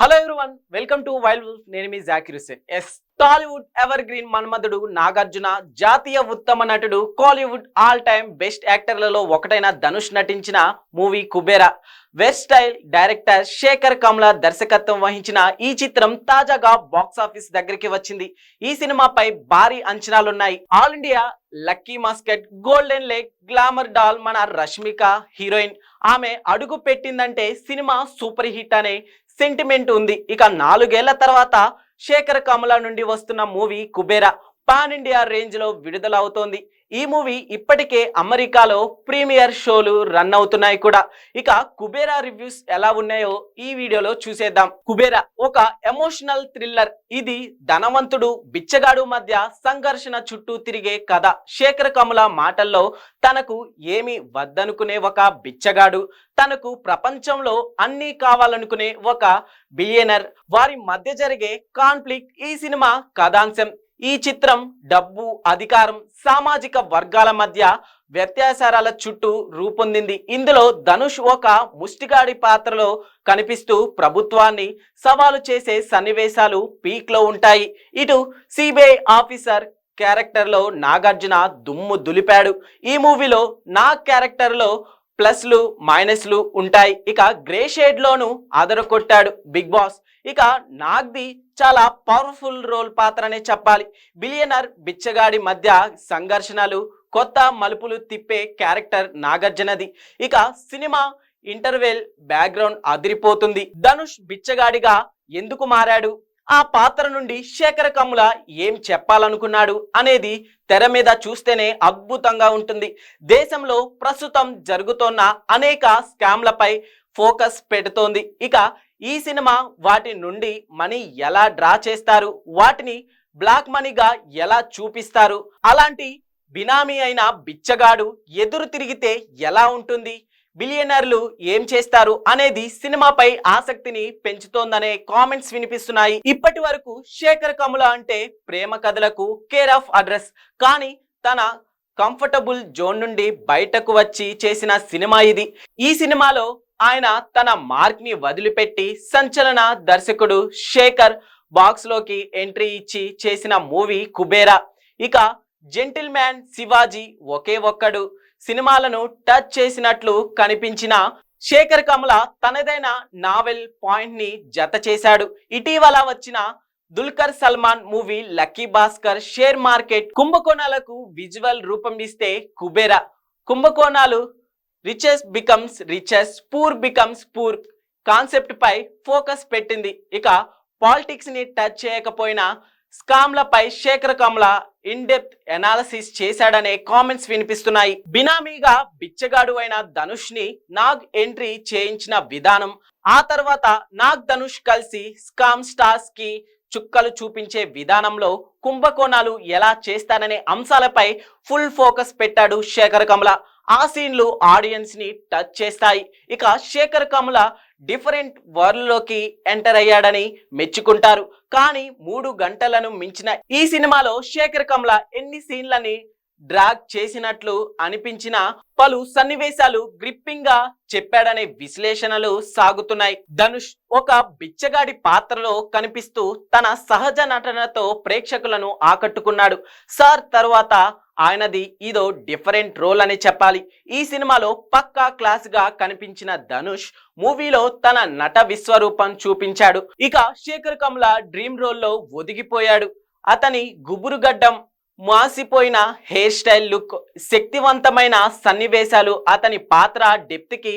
Hello everyone, welcome to wild wolf. నేను మీ Zakir Hussain. Tollywood evergreen Manmadhudu Nagarjuna, జాతీయ ఉత్తమ నటుడు, కాలీవుడ్ ఆల్ టైమ్ బెస్ట్ యాక్టర్లలో ఒకటైన ధనుష్ నటించిన movie Kubera. West style director Shekhar Kammula దర్శకత్వం వహించిన ఈ చిత్రం తాజాగా బాక్సాఫీస్ దగ్గరికి వచ్చింది. ఈ సినిమాపై భారీ అంచనాలున్నాయి. All India lucky mascot, golden leg, glamour doll మన రష్మిక హీరోయిన్. ఆమె అడుగు పెట్టిందంటే సినిమా సూపర్ హిట్ అనే సెంటిమెంట్ ఉంది. ఇక 4 ఏళ్ల తర్వాత శేఖర్ కమల నుండి వస్తున్న movie Kubera pan India range లో విడుదల అవుతోంది. ఈ మూవీ ఇప్పటికే అమెరికాలో ప్రీమియర్ షోలు రన్ అవుతున్నాయి కూడా. ఇక కుబేరా రివ్యూస్ ఎలా ఉన్నాయో ఈ వీడియోలో చూసేద్దాం. కుబేరా ఒక ఎమోషనల్ థ్రిల్లర్. ఇది ధనవంతుడు బిచ్చగాడు మధ్య సంఘర్షణ చుట్టూ తిరిగే కథ. శేఖర్ కమల మాటల్లో, తనకు ఏమి వద్దనుకునే ఒక బిచ్చగాడు, తనకు ప్రపంచంలో అన్నీ కావాలనుకునే ఒక బిలియనర్, వారి మధ్య జరిగే కాన్ఫ్లిక్ట్ ఈ సినిమా కథాంశం. ఈ చిత్రం డబ్బు, అధికారం, సామాజిక వర్గాల మధ్య వ్యత్యాసాల చుట్టూ రూపొందింది. ఇందులో ధనుష్ ఒక ముష్టిగాడి పాత్రలో కనిపిస్తూ ప్రభుత్వాన్ని సవాలు చేసే సన్నివేశాలు పీక్ లో ఉంటాయి. ఇటు సిబిఐ ఆఫీసర్ క్యారెక్టర్ లో నాగార్జున దుమ్ము దులిపాడు. ఈ మూవీలో నా క్యారెక్టర్ లో ప్లస్లు మైనస్లు ఉంటాయి. ఇక గ్రే షేడ్ లోను అదరకొట్టాడు బిగ్ బాస్. ఇక నాగ్ది చాలా పవర్ఫుల్ రోల్ పాత్రనే చెప్పాలి. బిలియనర్ బిచ్చగాడి మధ్య సంఘర్షణలు కొత్త మలుపులు తిప్పే క్యారెక్టర్ నాగార్జునది. ఇక సినిమా ఇంటర్వెల్ బ్యాక్గ్రౌండ్ అదిరిపోతుంది. ధనుష్ బిచ్చగాడిగా ఎందుకు మారాడు, ఆ పాత్ర నుండి శేఖర్ కమ్ల ఏం చెప్పాలనుకున్నాడు అనేది తెర మీద చూస్తేనే అద్భుతంగా ఉంటుంది. దేశంలో ప్రస్తుతం జరుగుతున్న అనేక స్కామ్లపై ఫోకస్ పెడుతోంది. ఇక ఈ సినిమా వాటి నుండి మనీ ఎలా డ్రా చేస్తారు, వాటిని బ్లాక్ మనీగా ఎలా చూపిస్తారు, అలాంటి బినామీ అయిన బిచ్చగాడు ఎదురు తిరిగితే ఎలా ఉంటుంది, బిలియనర్లు ఏం చేస్తారు అనేది సినిమాపై ఆసక్తిని పెంచుతోందనే కామెంట్స్ వినిపిస్తున్నాయి. ఇప్పటి వరకు శేఖర్ కమ్ల అంటే ప్రేమ కథలకు కేర్ ఆఫ్ అడ్రస్. కానీ తన కంఫర్టబుల్ జోన్ నుండి బయటకు వచ్చి చేసిన సినిమా ఇది. ఈ సినిమాలో ఆయన తన మార్క్ ని వదిలిపెట్టి సంచలన దర్శకుడు శేఖర్ బాక్స్ లోకి ఎంట్రీ ఇచ్చి చేసిన మూవీ కుబేరా. ఇక జెంటిల్ మ్యాన్ శివాజీ, ఒకే ఒక్కడు సినిమాలను టచ్ చేసినట్లు కనిపించిన శేఖర్ కమ్ల తనదైన నావెల్ పాయింట్ ని జత చేశాడు. ఇటీవల వచ్చిన Dulquer Salmaan movie lucky Bhaskar share market కుంభకోణాలకు విజువల్ రూపం ఇస్తే కుబేరా కుంభకోణాలు riches becomes riches, poor becomes poor concept పై ఫోకస్ పెట్టింది. ఇక పాలిటిక్స్ ని టచ్ చేయకపోయినా స్కామ్లపై Shekhar Kammula in depth analysis చేశాడనే కామెంట్స్ వినిపిస్తున్నాయి. బినామీగా బిచ్చగాడు అయిన ధనుష్ ని నాగ్ ఎంట్రీ చేయించిన విధానం, ఆ తర్వాత నాగ్ ధనుష్ కలిసి స్కామ్ స్టార్స్ కి చుక్కలు చూపించే విధానంలో కుంభకోణాలు ఎలా చేస్తారనే అంశాలపై ఫుల్ ఫోకస్ పెట్టాడు శేఖర్ కమ్ల. ఆ సీన్లు ఆడియన్స్ ని టచ్ చేస్తాయి. ఇక శేఖర్ కమ్ల డిఫరెంట్ వరల్డ్ లోకి ఎంటర్ అయ్యాడని మెచ్చుకుంటారు. కానీ 3 గంటలను మించిన ఈ సినిమాలో శేఖర్ కమ్ల ఎన్ని సీన్లని డ్రాగ్ చేసినట్లు అనిపించిన పలు సన్నివేశాలు గ్రిప్పింగ్ గా చెప్పాడనే విశ్లేషణలు సాగుతున్నాయి. ధనుష్ ఒక బిచ్చగాడి పాత్రలో కనిపిస్తూ తన సహజ నటనతో ప్రేక్షకులను ఆకట్టుకున్నాడు. సార్ తర్వాత ఆయనది ఇదో డిఫరెంట్ రోల్ అని చెప్పాలి. ఈ సినిమాలో పక్కా క్లాస్ గా కనిపించిన ధనుష్ మూవీలో తన నట విశ్వరూపం చూపించాడు. ఇక శేఖర్ కమ్ల డ్రీమ్ రోల్ లో ఒదిగిపోయాడు. అతని గుబురుగడ్డం, మాసిపోయిన హెయిర్ స్టైల్, లుక్, శక్తివంతమైన సన్నివేశాలు అతని పాత్ర డెప్త్ కి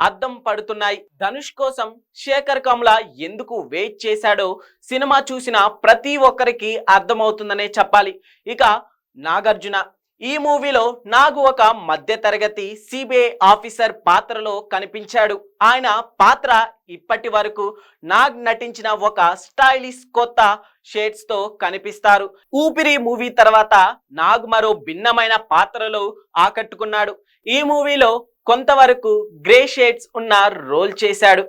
అద్దం పడుతున్నాయి. ధనుష్ కోసం శేఖర్ కమ్ల ఎందుకు వెయిట్ చేశాడో సినిమా చూసిన ప్రతి ఒక్కరికి అర్థమవుతుందనే చెప్పాలి. ఇక నాగార్జున ఈ మూవీలో నాగు ఒక మధ్య తరగతి సిబిఐ ఆఫీసర్ పాత్రలో కనిపించాడు. ఆయన పాత్ర ఇప్పటి వరకు నాగ్ నటించిన ఒక స్టైలిష్ కొత్త షేడ్స్ తో కనిపిస్తారు. ఊపిరి మూవీ తర్వాత నాగ్ మరో భిన్నమైన పాత్రలో ఆకట్టుకున్నాడు. ఈ మూవీలో కొంతవరకు గ్రే షేడ్స్ ఉన్న రోల్ చేశాడు.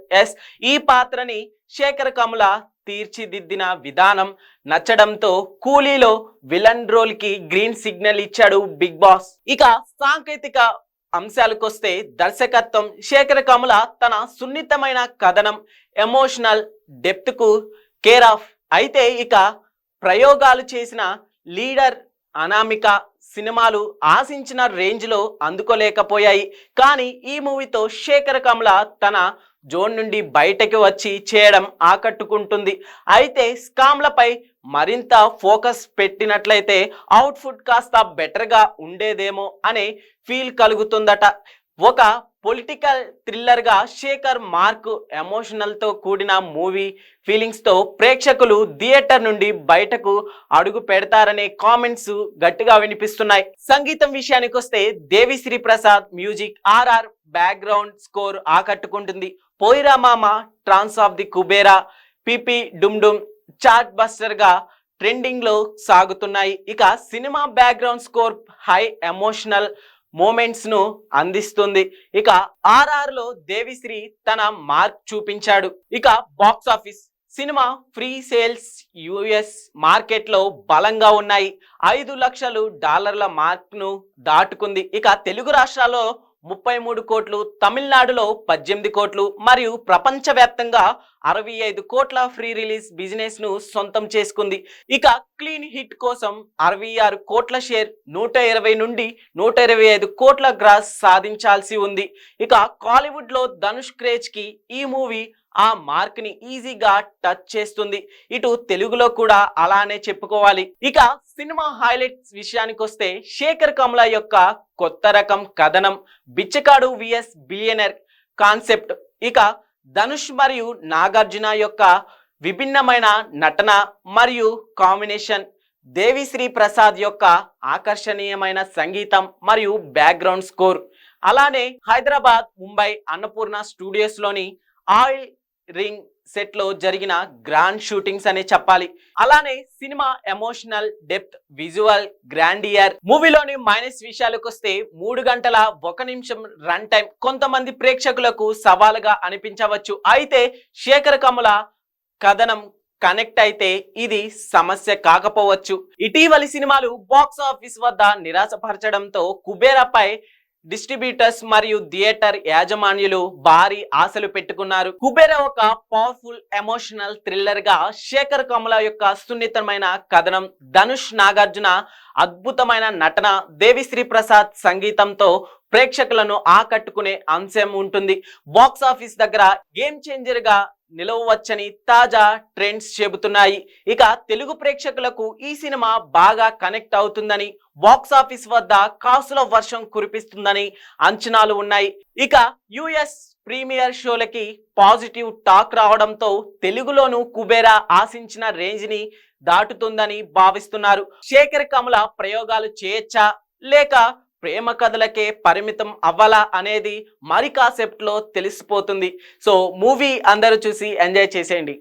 ఈ పాత్రని శేఖర్ కమ్ల తీర్చిదిద్దిన విధానం నచ్చడంతో కూలీలో విలన్ రోల్ కి గ్రీన్ సిగ్నల్ ఇచ్చాడు బిగ్ బాస్. ఇక సాంకేతిక అంశాలకొస్తే దర్శకత్వం శేఖర్ కమ్ల తన సున్నితమైన కథనం, ఎమోషనల్ డెప్త్ కు కేర్ ఆఫ్. అయితే ఇక ప్రయోగాలు చేసిన లీడర్, అనామిక సినిమాలు ఆశించిన రేంజ్ లో అందుకోలేకపోయాయి. కానీ ఈ మూవీతో శేఖర్ కమ్ల తన జోన్ నుండి బయటకి వచ్చి చేయడం ఆకట్టుకుంటుంది. అయితే స్కామ్లపై మరింత ఫోకస్ పెట్టినట్లయితే అవుట్పుట్ కాస్త బెటర్గా ఉండేదేమో అనే ఫీల్ కలుగుతుందట. ఒక పొలిటికల్ థ్రిల్లర్గా శేఖర్ మార్క్ ఎమోషనల్తో కూడిన మూవీ ఫీలింగ్స్తో ప్రేక్షకులు థియేటర్ నుండి బయటకు అడుగు పెడతారనే కామెంట్స్ గట్టిగా వినిపిస్తున్నాయి. సంగీతం విషయానికి వస్తే Devi Sri Prasad music, RR background score ఆకట్టుకుంటుంది. పోయిరా మామ, trance of the Kubera, PP డుమ్ డుమ్ chart buster గా ట్రెండింగ్ లో సాగుతున్నాయి. ఇక cinema background score high emotional moments ను అందిస్తుంది. ఇక ఆర్ఆర్ లో దేవిశ్రీ తన మార్క్ చూపించాడు. ఇక box office cinema free sales US market లో బలంగా ఉన్నాయి. 5 లక్షలు డాలర్ల మార్క్ ను దాటుకుంది. ఇక తెలుగు రాష్ట్రాల్లో 33 కోట్లు, తమిళనాడులో 18 కోట్లు మరియు ప్రపంచవ్యాప్తంగా 65 కోట్ల ఫ్రీ రిలీజ్ బిజినెస్ ను సొంతం చేసుకుంది. ఇక క్లీన్ హిట్ కోసం 66 కోట్ల షేర్, 120 నుండి 125 కోట్ల గ్రాస్ సాధించాల్సి ఉంది. ఇక కాలీవుడ్ లో ధనుష్ క్రేజ్ కి ఈ మూవీ ఆ మార్క్ ని ఈజీగా టచ్ చేస్తుంది. ఇటు తెలుగులో కూడా అలానే చెప్పుకోవాలి. ఇక సినిమా హైలైట్స్ విషయానికి వస్తే శేఖర్ కమ్ల యొక్క కొత్త రకం కథనం, బిచ్చకాడు విఎస్ బిలియనర్ కాన్సెప్ట్, ఇక ధనుష్ మరియు నాగార్జున యొక్క విభిన్నమైన నటన మరియు కాంబినేషన్, దేవిశ్రీ ప్రసాద్ యొక్క ఆకర్షణీయమైన సంగీతం మరియు బ్యాక్గ్రౌండ్ స్కోర్, అలానే హైదరాబాద్, ముంబై అన్నపూర్ణ స్టూడియోస్ లోని ఆయిల్ రింగ్ సెట్ లో జరిగిన గ్రాండ్ షూటింగ్స్ అనే చెప్పాలి. అలానే cinema emotional depth, visual grandeur. మూవీలోని మైనస్ విషయాలకు వస్తే 3 గంటల 1 నిమిషం రన్ టైం కొంతమంది ప్రేక్షకులకు సవాలుగా అనిపించవచ్చు. అయితే శేఖర్ కమ్ల కథనం కనెక్ట్ అయితే ఇది సమస్య కాకపోవచ్చు. ఇటీవలి సినిమాలు బాక్స్ ఆఫీస్ వద్ద నిరాశపరచడంతో కుబేరాపై డిస్ట్రిబ్యూటర్స్ మరియు థియేటర్ యాజమాన్యులు భారీ ఆశలు పెట్టుకున్నారు. కుబేరా ఒక పవర్ఫుల్ ఎమోషనల్ థ్రిల్లర్ గా శేఖర్ కమ్ల యొక్క సున్నితమైన కథనం, ధనుష్ నాగార్జున అద్భుతమైన నటన, దేవిశ్రీ ప్రసాద్ సంగీతంతో ప్రేక్షకులను ఆకట్టుకునే అంశం ఉంటుంది. బాక్స్ ఆఫీస్ దగ్గర గేమ్ చేంజర్ గా నిలవవచ్చని తాజా ట్రెండ్స్ చెబుతున్నాయి. ఇక తెలుగు ప్రేక్షకులకు ఈ సినిమా బాగా కనెక్ట్ అవుతుందని, బాక్స్ ఆఫీస్ వద్ద కాసుల వర్షం కురిపిస్తుందని అంచనాలు ఉన్నాయి. ఇక యుఎస్ ప్రీమియర్ షోలకి పాజిటివ్ టాక్ రావడంతో తెలుగులోను కుబేరా ఆశించిన రేంజ్ ని దాటుతుందని భావిస్తున్నారు. శేఖర్ కమ్ల ప్రయోగాలు చేయొచ్చా లేక ప్రేమ కథలకే పరిమితం అవ్వాలా అనేది మరి కాసేపట్లో తెలిసిపోతుంది. సో మూవీ అందరూ చూసి ఎంజాయ్ చేసేయండి.